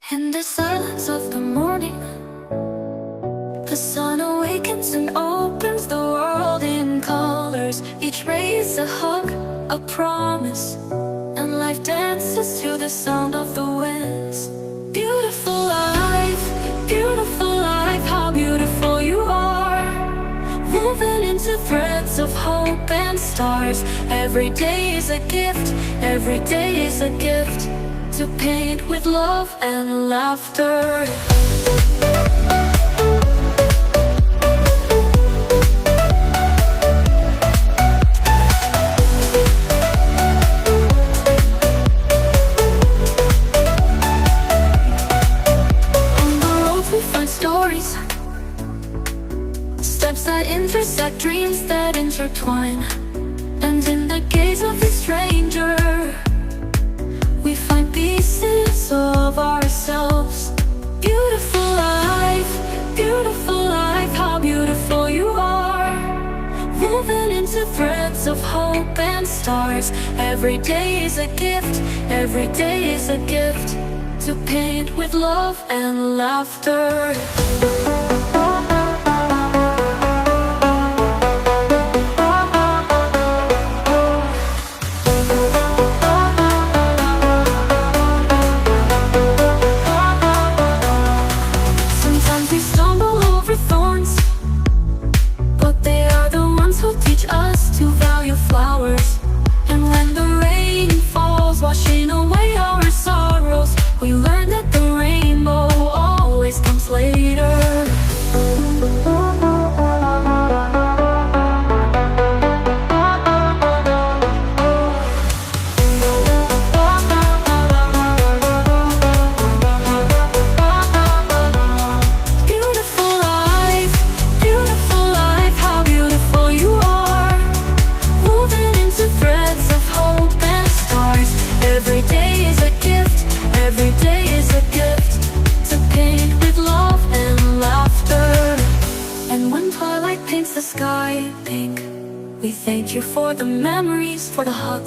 In the silence of the morning, the sun awakens and opens the world in colors. Each ray is a hug, a promise, and life dances to the sound of the winds. Beautiful life, how beautiful you are. Woven into threads of hope and stars. Every day is a gift, every day is a gift, to paint with love and laughter. On the road we find stories, steps that intersect, dreams that intertwine. And in the gaze of the stranger, we find pieces of ourselves. Beautiful life, how beautiful you are. Woven into threads of hope and stars. Every day is a gift, every day is a gift, to paint with love and laughter. We stumble over thorns, but they are the ones who teach us to value flowers. And when the rain falls, washing away our sorrows, we learn that the rainbow always comes later. Every day is a gift, every day is a gift, to paint with love and laughter. And when twilight paints the sky pink, we thank you for the memories, for the hugs.